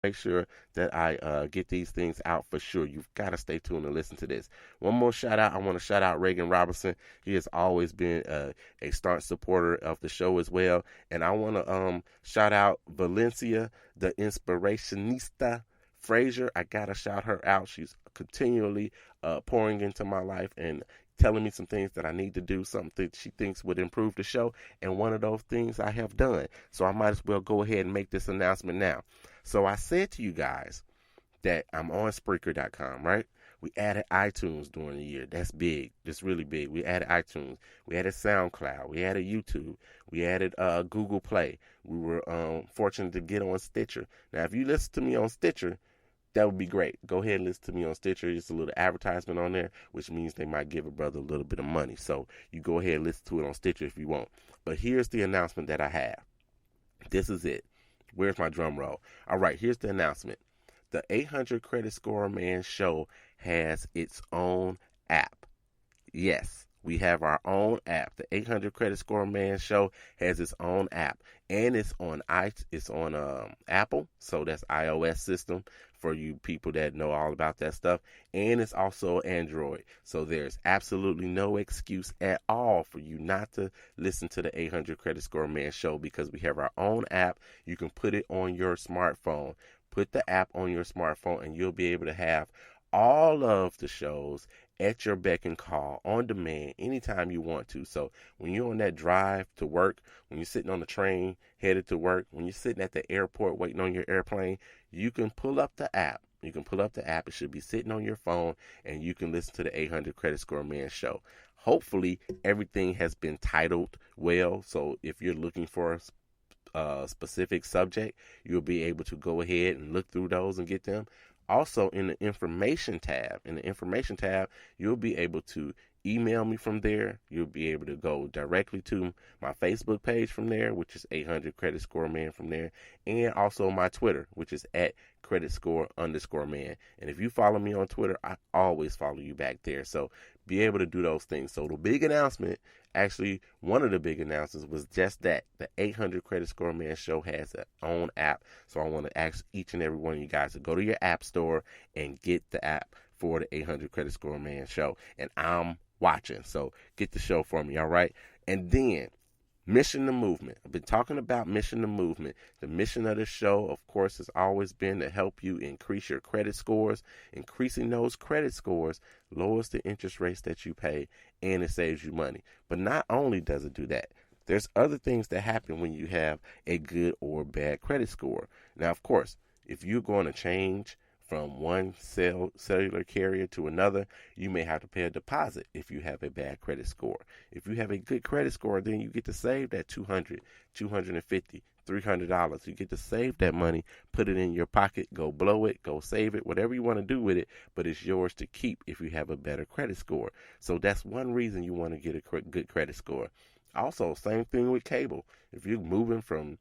make sure that I get these things out for sure. You've got to stay tuned and listen to this. One more shout out. I want to shout out Reagan Robertson. He has always been a staunch supporter of the show as well. And I want to shout out Valencia, the inspirationista. Frazier, I gotta shout her out. She's continually pouring into my life and telling me some things that I need to do, something that she thinks would improve the show, and one of those things I have done. So I might as well go ahead and make this announcement now. So I said to you guys that I'm on Spreaker.com, right? We added iTunes during the year. That's big. That's really big. We added iTunes. We added SoundCloud. We added YouTube. We added Google Play. We were fortunate to get on Stitcher. Now, if you listen to me on Stitcher, that would be great. Go ahead and listen to me on Stitcher. Just a little advertisement on there, which means they might give a brother a little bit of money. So you go ahead and listen to it on Stitcher if you want. But here's the announcement that I have. This is it. Where's my drum roll? All right, here's the announcement. The 800 Credit Score Man Show has its own app. Yes, we have our own app. The 800 Credit Score Man Show has its own app, and it's on Apple, so that's iOS system for you people that know all about that stuff, and it's also Android. So there's absolutely no excuse at all for you not to listen to the 800 Credit Score Man Show because we have our own app. You can put it on your smartphone. Put the app on your smartphone, and you'll be able to have all of the shows at your beck and call on demand anytime you want to. So when you're on that drive to work, when you're sitting on the train headed to work, when you're sitting at the airport waiting on your airplane, you can pull up the app. You can pull up the app. It should be sitting on your phone, and you can listen to the 800 Credit Score Man Show. Hopefully, everything has been titled well. So if you're looking for a specific subject, you'll be able to go ahead and look through those and get them. Also, in the information tab, you'll be able to email me from there. You'll be able to go directly to my Facebook page from there, which is 800 Credit Score Man from there, and also my Twitter, which is at Credit Score _ Man. And if you follow me on Twitter, I always follow you back there. So be able to do those things. So the big announcement, actually, one of the big announcements was just that. The 800 Credit Score Man Show has its own app. So I want to ask each and every one of you guys to go to your app store and get the app for the 800 Credit Score Man Show. And I'm watching. So get the show for me, all right? And then Mission to Movement. I've been talking about Mission to Movement. The mission of the show, of course, has always been to help you increase your credit scores. Increasing those credit scores lowers the interest rates that you pay, and it saves you money. But not only does it do that, there's other things that happen when you have a good or bad credit score. Now, of course, if you're going to change from one cellular carrier to another, you may have to pay a deposit if you have a bad credit score. If you have a good credit score, then you get to save that $200, $250, $300. You get to save that money, put it in your pocket, go blow it, go save it, whatever you want to do with it, but it's yours to keep if you have a better credit score. So that's one reason you want to get a good credit score. Also, same thing with cable. If you're moving from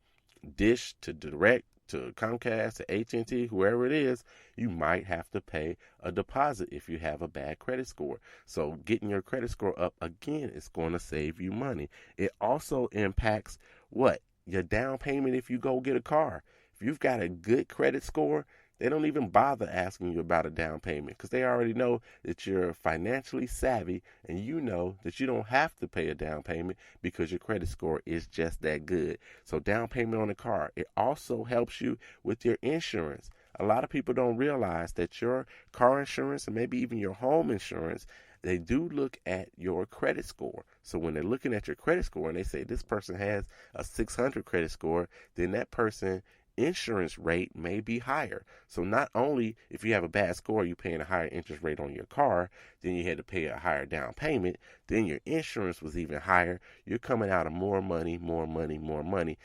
Dish to Direct to Comcast to AT&T, whoever it is, you might have to pay a deposit if you have a bad credit score. So getting your credit score up, again, is going to save you money. It also impacts what? Your down payment if you go get a car. If you've got a good credit score, they don't even bother asking you about a down payment because they already know that you're financially savvy and you know that you don't have to pay a down payment because your credit score is just that good. So down payment on a car, it also helps you with your insurance. A lot of people don't realize that your car insurance and maybe even your home insurance, they do look at your credit score. So when they're looking at your credit score and they say this person has a 600 credit score, then that person insurance rate may be higher. So not only if you have a bad score, you're paying a higher interest rate on your car, then you had to pay a higher down payment, then your insurance was even higher. You're coming out of more money, more money, more money.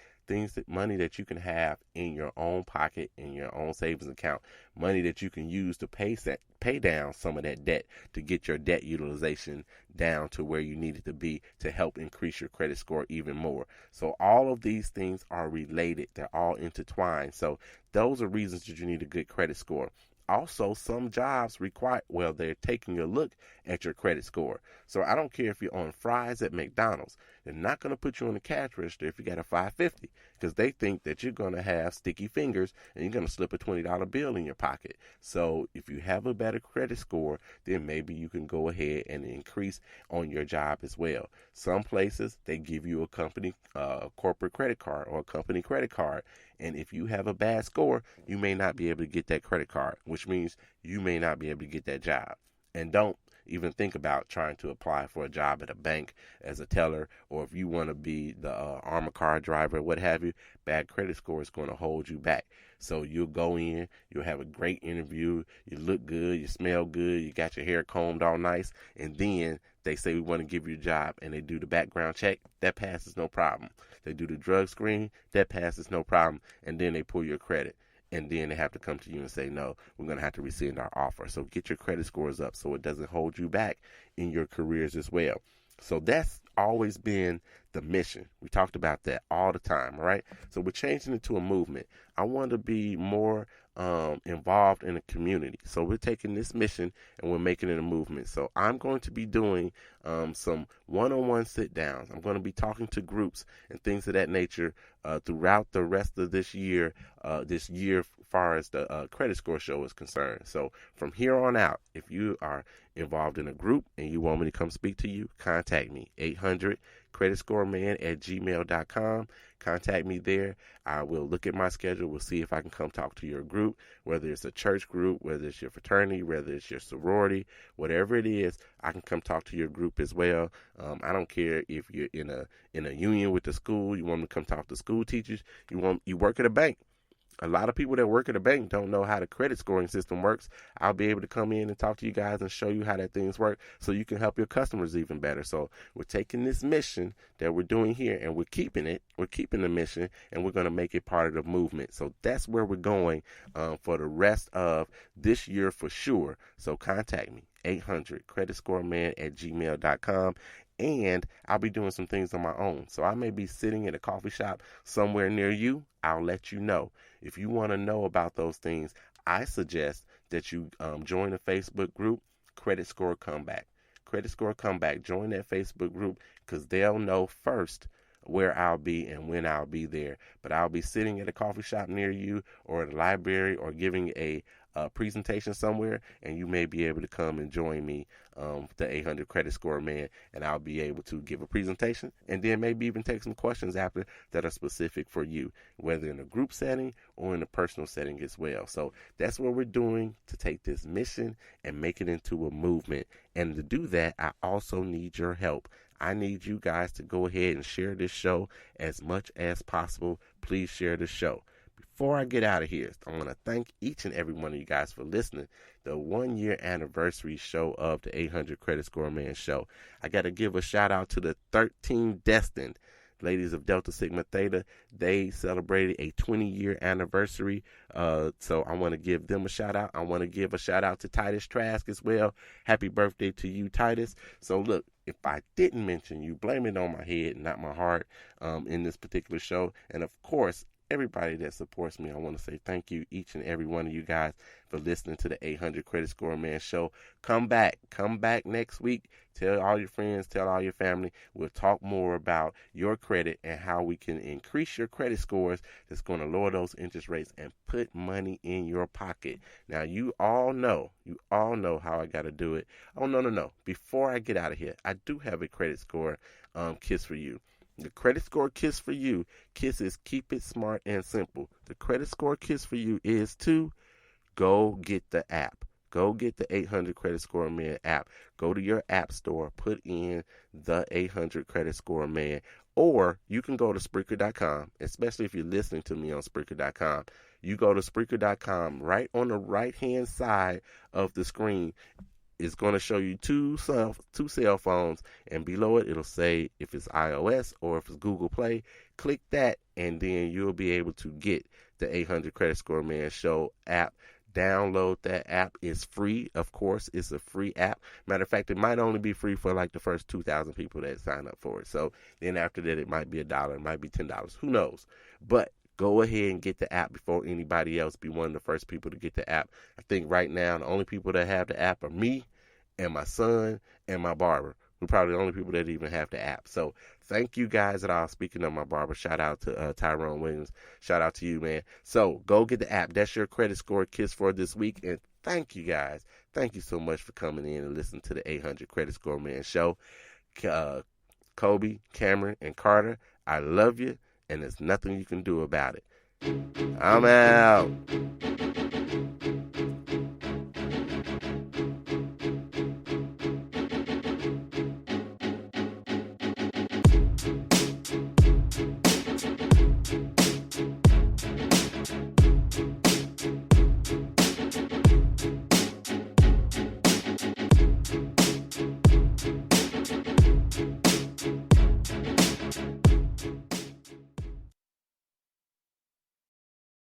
Money that you can have in your own pocket, in your own savings account, money that you can use to pay down some of that debt to get your debt utilization down to where you need it to be to help increase your credit score even more. So all of these things are related. They're all intertwined. So those are reasons that you need a good credit score. Also, some jobs require, well, they're taking a look at your credit score. So I don't care if you're on fries at McDonald's. They're not going to put you on the cash register if you got a 550 because they think that you're going to have sticky fingers and you're going to slip a $20 bill in your pocket. So if you have a better credit score, then maybe you can go ahead and increase on your job as well. Some places, they give you a company corporate credit card or a company credit card. And if you have a bad score, you may not be able to get that credit card, which means you may not be able to get that job. And don't even think about trying to apply for a job at a bank as a teller, or if you want to be the armor car driver, what have you. Bad credit score is going to hold you back. So you'll go in, you'll have a great interview, you look good, you smell good, you got your hair combed all nice, and then they say we want to give you a job, and they do the background check, that passes no problem. They do the drug screen, that passes no problem, and then they pull your credit. And then they have to come to you and say, no, we're going to have to rescind our offer. So get your credit scores up so it doesn't hold you back in your careers as well. So that's always been the mission. We talked about that all the time, right? So we're changing it to a movement. I want to be more involved in the community. So we're taking this mission and we're making it a movement. So I'm going to be doing some one-on-one sit-downs. I'm going to be talking to groups and things of that nature throughout the rest of this year as far as the credit score show is concerned. So from here on out, if you are involved in a group and you want me to come speak to you, contact me, 800-creditscoreman@gmail.com. Contact me there. I will look at my schedule. We'll see if I can come talk to your group, whether it's a church group, whether it's your fraternity, whether it's your sorority, whatever it is, I can come talk to your group as well. I don't care if you're in a union with the school, you want me to come talk to school teachers, you work at a bank. A lot of people that work at a bank don't know how the credit scoring system works. I'll be able to come in and talk to you guys and show you how that things work so you can help your customers even better. So we're taking this mission that we're doing here and we're keeping it. We're keeping the mission and we're going to make it part of the movement. So that's where we're going for the rest of this year for sure. So contact me, 800-creditscoreman@gmail.com. And I'll be doing some things on my own. So I may be sitting at a coffee shop somewhere near you. I'll let you know. If you want to know about those things, I suggest that you join the Facebook group, Credit Score Comeback. Credit Score Comeback. Join that Facebook group because they'll know first where I'll be and when I'll be there. But I'll be sitting at a coffee shop near you or at a library or giving a presentation somewhere, and you may be able to come and join me, the 800 Credit Score Man, and I'll be able to give a presentation and then maybe even take some questions after that are specific for you, whether in a group setting or in a personal setting as well. So that's what we're doing to take this mission and make it into a movement. And to do that, I also need your help. I need you guys to go ahead and share this show as much as possible. Please share the show. Before I get out of here, I want to thank each and every one of you guys for listening. The 1-year anniversary show of the 800 Credit Score Man show. I got to give a shout out to the 13 Destined ladies of Delta Sigma Theta. They celebrated a 20-year anniversary. So I want to give them a shout out. I want to give a shout out to Titus Trask as well. Happy birthday to you, Titus. So look, if I didn't mention you, blame it on my head, not my heart, in this particular show. And of course, everybody that supports me, I want to say thank you, each and every one of you guys, for listening to the 800 Credit Score Man show. Come back next week. Tell all your friends, tell all your family. We'll talk more about your credit and how we can increase your credit scores that's going to lower those interest rates and put money in your pocket. Now, you all know how I got to do it. Oh, no. Before I get out of here, I do have a credit score kiss for you. The credit score kiss for you. Kiss is keep it smart and simple. The credit score kiss for you is to go get the app. Go get the 800 Credit Score Man app. Go to your app store, put in the 800 Credit Score Man, or you can go to Spreaker.com, especially if you're listening to me on Spreaker.com. You go to Spreaker.com, right on the right-hand side of the screen. It's going to show you two cell phones, and below it, it'll say if it's iOS or if it's Google Play. Click that, and then you'll be able to get the 800 Credit Score Man Show app. Download that app. It's free. Of course, it's a free app. Matter of fact, it might only be free for like the first 2,000 people that sign up for it. So then after that, it might be $1, it might be $10. Who knows? But go ahead and get the app before anybody else. Be one of the first people to get the app. I think right now the only people that have the app are me and my son and my barber. We're probably the only people that even have the app. So thank you guys at all. Speaking of my barber, shout out to Tyrone Williams. Shout out to you, man. So go get the app. That's your credit score kiss for this week. And thank you guys. Thank you so much for coming in and listening to the 800 Credit Score Man Show. Kobe, Cameron, and Carter, I love you, and there's nothing you can do about it. I'm out.